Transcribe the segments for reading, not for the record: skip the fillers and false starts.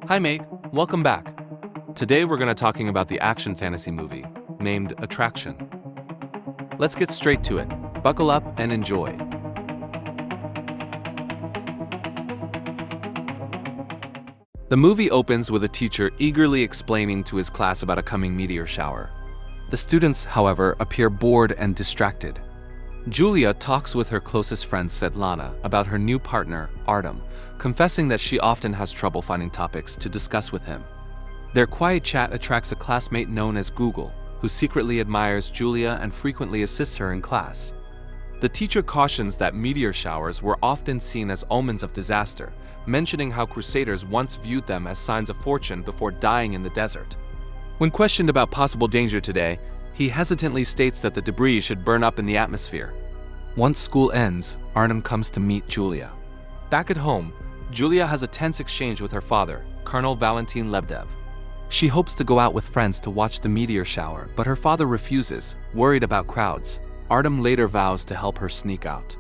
Hi mate, welcome back. Today we're going to talking about the action fantasy movie named Attraction. Let's get straight to it. Buckle up and enjoy. The movie opens with a teacher eagerly explaining to his class about a coming meteor shower. The students, however, appear bored and distracted. Julia talks with her closest friend Svetlana about her new partner, Artem, confessing that she often has trouble finding topics to discuss with him. Their quiet chat attracts a classmate known as Google, who secretly admires Julia and frequently assists her in class. The teacher cautions that meteor showers were often seen as omens of disaster, mentioning how crusaders once viewed them as signs of fortune before dying in the desert. When questioned about possible danger today, he hesitantly states that the debris should burn up in the atmosphere. Once school ends, Artem comes to meet Julia. Back at home, Julia has a tense exchange with her father, Colonel Valentin Lebdev. She hopes to go out with friends to watch the meteor shower, but her father refuses, worried about crowds. Artem later vows to help her sneak out.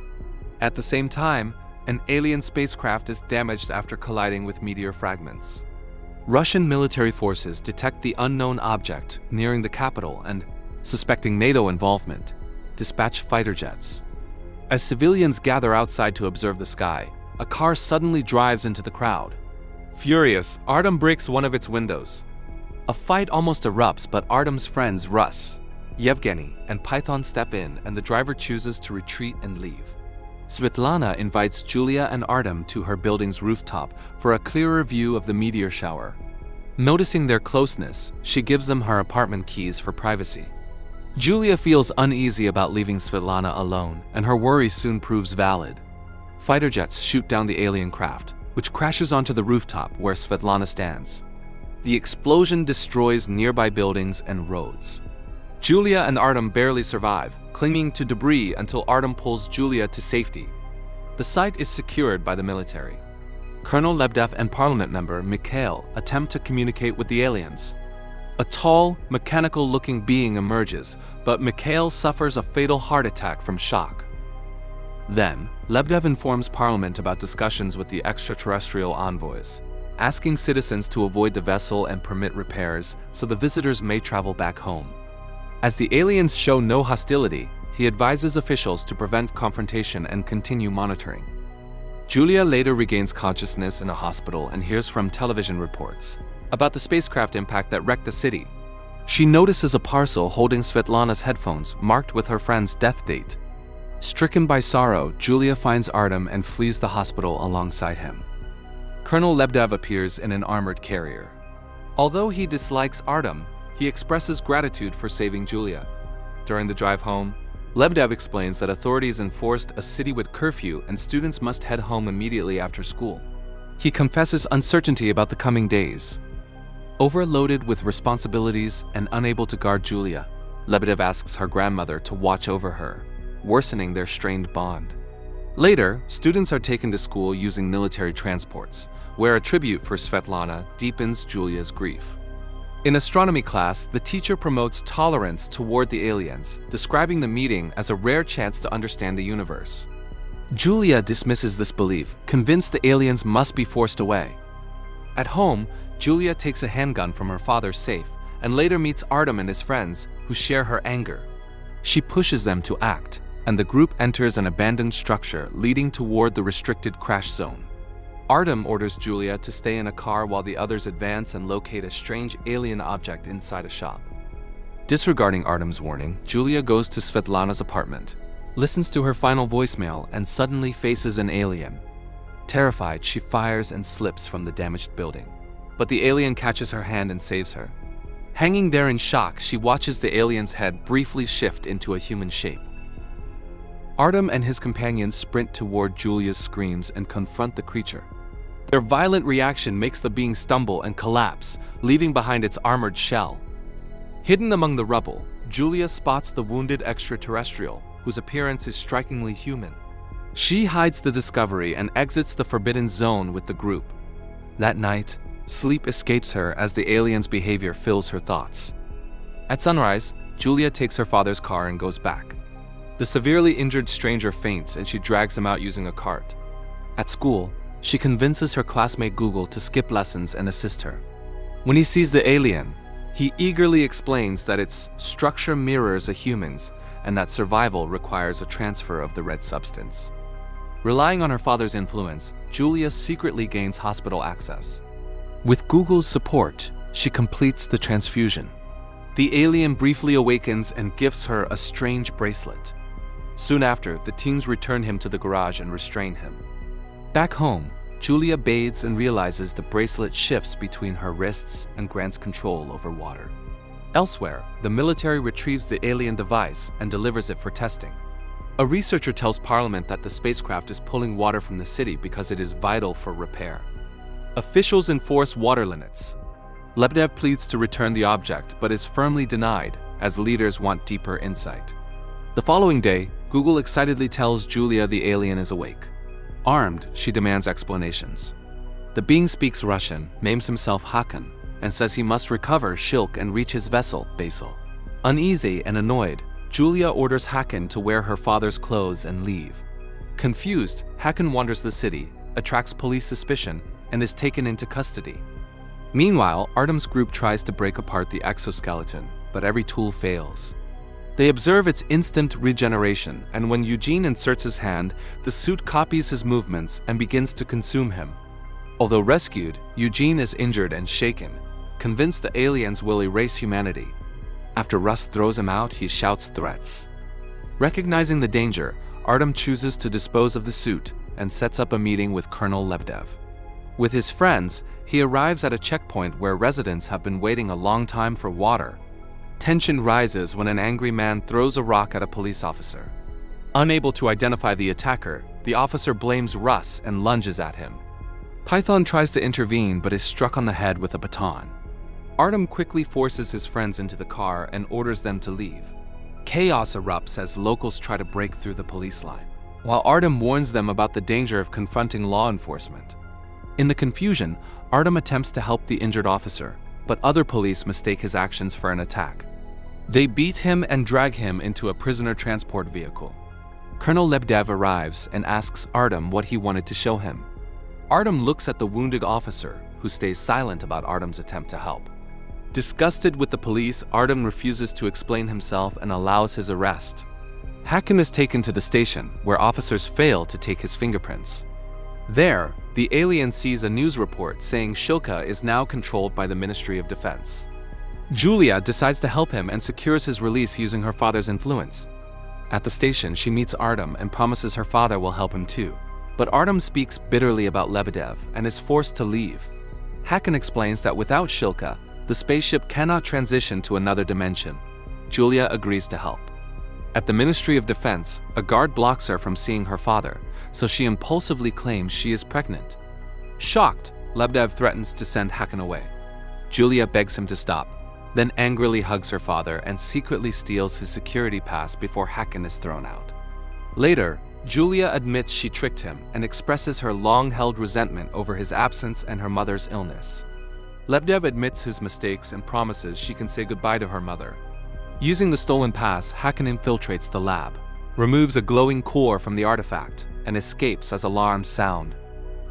At the same time, an alien spacecraft is damaged after colliding with meteor fragments. Russian military forces detect the unknown object nearing the capital and, suspecting NATO involvement, dispatch fighter jets. As civilians gather outside to observe the sky, a car suddenly drives into the crowd. Furious, Artem breaks one of its windows. A fight almost erupts, but Artem's friends Russ, Yevgeny, and Python step in, and the driver chooses to retreat and leave. Svetlana invites Julia and Artem to her building's rooftop for a clearer view of the meteor shower. Noticing their closeness, she gives them her apartment keys for privacy. Julia feels uneasy about leaving Svetlana alone, and her worry soon proves valid. Fighter jets shoot down the alien craft, which crashes onto the rooftop where Svetlana stands. The explosion destroys nearby buildings and roads. Julia and Artem barely survive, clinging to debris until Artem pulls Julia to safety. The site is secured by the military. Colonel Lebdev and Parliament member Mikhail attempt to communicate with the aliens. A tall, mechanical-looking being emerges, but Mikhail suffers a fatal heart attack from shock. Then, Lebdev informs Parliament about discussions with the extraterrestrial envoys, asking citizens to avoid the vessel and permit repairs so the visitors may travel back home. As the aliens show no hostility, he advises officials to prevent confrontation and continue monitoring. Julia later regains consciousness in a hospital and hears from television reports about the spacecraft impact that wrecked the city. She notices a parcel holding Svetlana's headphones marked with her friend's death date. Stricken by sorrow, Julia finds Artem and flees the hospital alongside him. Colonel Lebdev appears in an armored carrier. Although he dislikes Artem, he expresses gratitude for saving Julia. During the drive home, Lebdev explains that authorities enforced a citywide curfew and students must head home immediately after school. He confesses uncertainty about the coming days. Overloaded with responsibilities and unable to guard Julia, Lebdev asks her grandmother to watch over her, worsening their strained bond. Later, students are taken to school using military transports, where a tribute for Svetlana deepens Julia's grief. In astronomy class, the teacher promotes tolerance toward the aliens, describing the meeting as a rare chance to understand the universe. Julia dismisses this belief, convinced the aliens must be forced away. At home, Julia takes a handgun from her father's safe and later meets Artem and his friends, who share her anger. She pushes them to act, and the group enters an abandoned structure leading toward the restricted crash zone. Artem orders Julia to stay in a car while the others advance and locate a strange alien object inside a shop. Disregarding Artem's warning, Julia goes to Svetlana's apartment, listens to her final voicemail, and suddenly faces an alien. Terrified, she fires and slips from the damaged building, but the alien catches her hand and saves her. Hanging there in shock, she watches the alien's head briefly shift into a human shape. Artem and his companions sprint toward Julia's screams and confront the creature. Their violent reaction makes the being stumble and collapse, leaving behind its armored shell. Hidden among the rubble, Julia spots the wounded extraterrestrial, whose appearance is strikingly human. She hides the discovery and exits the forbidden zone with the group. That night, sleep escapes her as the alien's behavior fills her thoughts. At sunrise, Julia takes her father's car and goes back. The severely injured stranger faints and she drags him out using a cart. At school, She convinces her classmate Google to skip lessons and assist her. When he sees the alien, he eagerly explains that its structure mirrors a human's and that survival requires a transfer of the red substance. Relying on her father's influence, Julia secretly gains hospital access. With Google's support, she completes the transfusion. The alien briefly awakens and gifts her a strange bracelet. Soon after, the teens return him to the garage and restrain him. Back home, Julia bathes and realizes the bracelet shifts between her wrists and grants control over water. Elsewhere, the military retrieves the alien device and delivers it for testing. A researcher tells Parliament that the spacecraft is pulling water from the city because it is vital for repair. Officials enforce water limits. Lebedev pleads to return the object but is firmly denied, as leaders want deeper insight. The following day, Google excitedly tells Julia the alien is awake. Armed, she demands explanations. The being speaks Russian, names himself Hakan, and says he must recover Shilk and reach his vessel, Basil. Uneasy and annoyed, Julia orders Hakan to wear her father's clothes and leave. Confused, Hakan wanders the city, attracts police suspicion, and is taken into custody. Meanwhile, Artem's group tries to break apart the exoskeleton, but every tool fails. They observe its instant regeneration, and when Eugene inserts his hand, the suit copies his movements and begins to consume him. Although rescued, Eugene is injured and shaken, convinced the aliens will erase humanity. After Rust throws him out, he shouts threats. Recognizing the danger, Artem chooses to dispose of the suit and sets up a meeting with Colonel Lebedev. With his friends, he arrives at a checkpoint where residents have been waiting a long time for water. Tension rises when an angry man throws a rock at a police officer. Unable to identify the attacker, the officer blames Russ and lunges at him. Python tries to intervene but is struck on the head with a baton. Artem quickly forces his friends into the car and orders them to leave. Chaos erupts as locals try to break through the police line, while Artem warns them about the danger of confronting law enforcement. In the confusion, Artem attempts to help the injured officer, but other police mistake his actions for an attack. They beat him and drag him into a prisoner transport vehicle. Colonel Lebedev arrives and asks Artem what he wanted to show him. Artem looks at the wounded officer, who stays silent about Artem's attempt to help. Disgusted with the police, Artem refuses to explain himself and allows his arrest. Hakan is taken to the station, where officers fail to take his fingerprints. There, the alien sees a news report saying Shilka is now controlled by the Ministry of Defense. Julia decides to help him and secures his release using her father's influence. At the station, she meets Artem and promises her father will help him too. But Artem speaks bitterly about Lebedev and is forced to leave. Hakan explains that without Shilka, the spaceship cannot transition to another dimension. Julia agrees to help. At the Ministry of Defense, a guard blocks her from seeing her father, so she impulsively claims she is pregnant. Shocked, Lebedev threatens to send Hakan away. Julia begs him to stop, then angrily hugs her father and secretly steals his security pass before Hakan is thrown out. Later, Julia admits she tricked him and expresses her long-held resentment over his absence and her mother's illness. Lebedev admits his mistakes and promises she can say goodbye to her mother. Using the stolen pass, Hakan infiltrates the lab, removes a glowing core from the artifact, and escapes as alarms sound.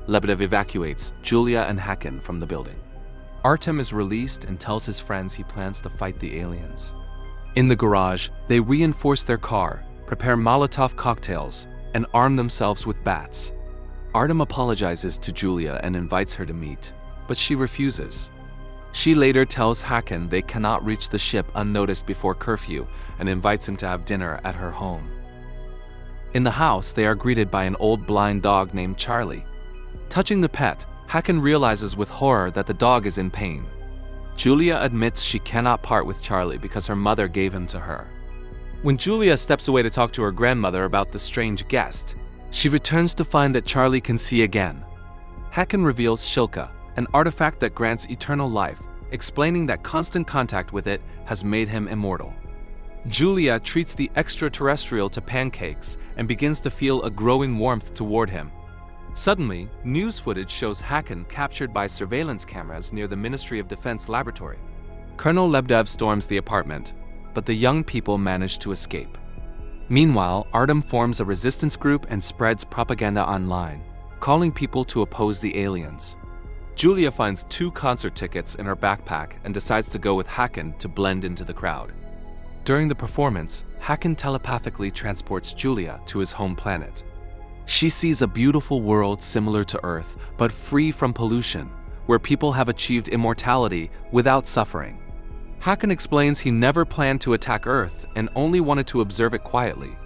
Lebedev evacuates Julia and Hakan from the building. Artem is released and tells his friends he plans to fight the aliens. In the garage, they reinforce their car, prepare Molotov cocktails, and arm themselves with bats. Artem apologizes to Julia and invites her to meet, but she refuses. She later tells Hakan they cannot reach the ship unnoticed before curfew and invites him to have dinner at her home. In the house, they are greeted by an old blind dog named Charlie. Touching the pet, Hakan realizes with horror that the dog is in pain. Julia admits she cannot part with Charlie because her mother gave him to her. When Julia steps away to talk to her grandmother about the strange guest, she returns to find that Charlie can see again. Hakan reveals Shilka, an artifact that grants eternal life, explaining that constant contact with it has made him immortal. Julia treats the extraterrestrial to pancakes and begins to feel a growing warmth toward him. Suddenly, news footage shows Hakan captured by surveillance cameras near the Ministry of Defense laboratory. Colonel Lebedev storms the apartment, but the young people manage to escape. Meanwhile, Artem forms a resistance group and spreads propaganda online. calling people to oppose the aliens. Julia finds 2 concert tickets in her backpack and decides to go with Hakan to blend into the crowd. During the performance, Hakan telepathically transports Julia to his home planet. She sees a beautiful world similar to Earth, but free from pollution, where people have achieved immortality without suffering. Hakan explains he never planned to attack Earth and only wanted to observe it quietly.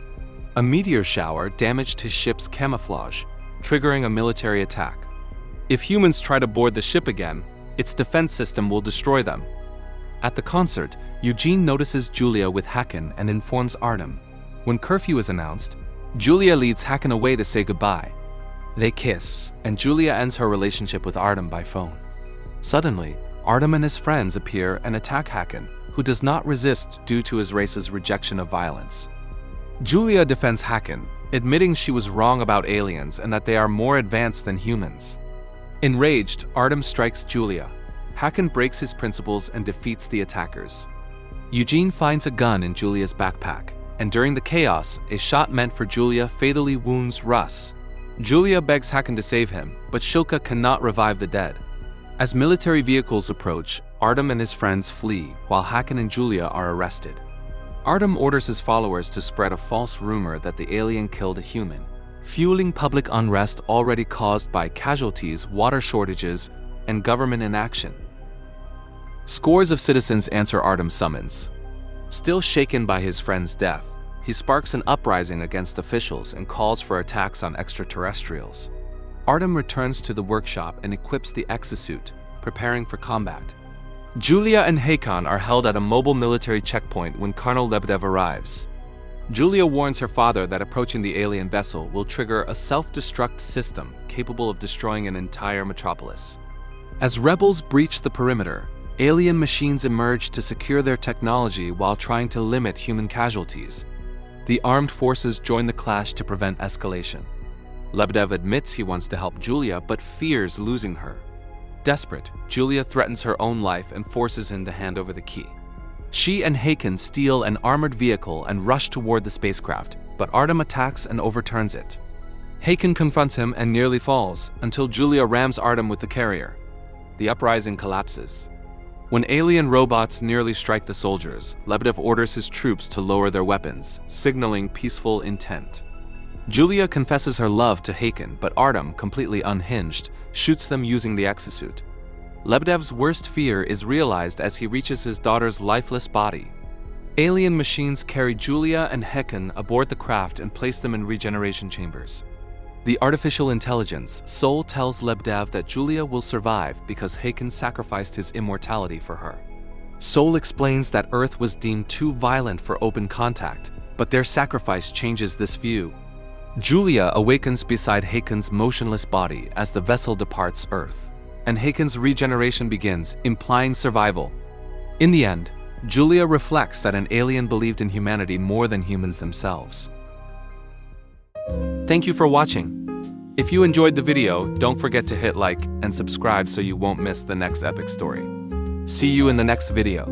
A meteor shower damaged his ship's camouflage, triggering a military attack. If humans try to board the ship again, its defense system will destroy them. At the concert, Eugene notices Julia with Hakan and informs Artem. When curfew is announced, Julia leads Hakan away to say goodbye. They kiss, and Julia ends her relationship with Artem by phone. Suddenly, Artem and his friends appear and attack Hakan, who does not resist due to his race's rejection of violence. Julia defends Hakan, admitting she was wrong about aliens and that they are more advanced than humans. Enraged, Artem strikes Julia. Hakan breaks his principles and defeats the attackers. Eugene finds a gun in Julia's backpack, and during the chaos, a shot meant for Julia fatally wounds Russ. Julia begs Hakan to save him, but Shilka cannot revive the dead. As military vehicles approach, Artem and his friends flee, while Hakan and Julia are arrested. Artem orders his followers to spread a false rumor that the alien killed a human, fueling public unrest already caused by casualties, water shortages, and government inaction. Scores of citizens answer Artem's summons. Still shaken by his friend's death, he sparks an uprising against officials and calls for attacks on extraterrestrials. Artem returns to the workshop and equips the exosuit, preparing for combat. Julia and Hakan are held at a mobile military checkpoint when Colonel Lebedev arrives. Julia warns her father that approaching the alien vessel will trigger a self-destruct system capable of destroying an entire metropolis. As rebels breach the perimeter, alien machines emerge to secure their technology while trying to limit human casualties. The armed forces join the clash to prevent escalation. Lebedev admits he wants to help Julia but fears losing her. Desperate, Julia threatens her own life and forces him to hand over the key. She and Hakan steal an armored vehicle and rush toward the spacecraft, but Artem attacks and overturns it. Hakan confronts him and nearly falls, until Julia rams Artem with the carrier. The uprising collapses. When alien robots nearly strike the soldiers, Lebedev orders his troops to lower their weapons, signaling peaceful intent. Julia confesses her love to Hakan, but Artem, completely unhinged, shoots them using the exosuit. Lebedev's worst fear is realized as he reaches his daughter's lifeless body. Alien machines carry Julia and Hakan aboard the craft and place them in regeneration chambers. The artificial intelligence, Sol, tells Lebedev that Julia will survive because Hakan sacrificed his immortality for her. Sol explains that Earth was deemed too violent for open contact, but their sacrifice changes this view. Julia awakens beside Hakan's motionless body as the vessel departs Earth, and Hakan's regeneration begins, implying survival. In the end, Julia reflects that an alien believed in humanity more than humans themselves. Thank you for watching. If you enjoyed the video, don't forget to hit like and subscribe so you won't miss the next epic story. See you in the next video.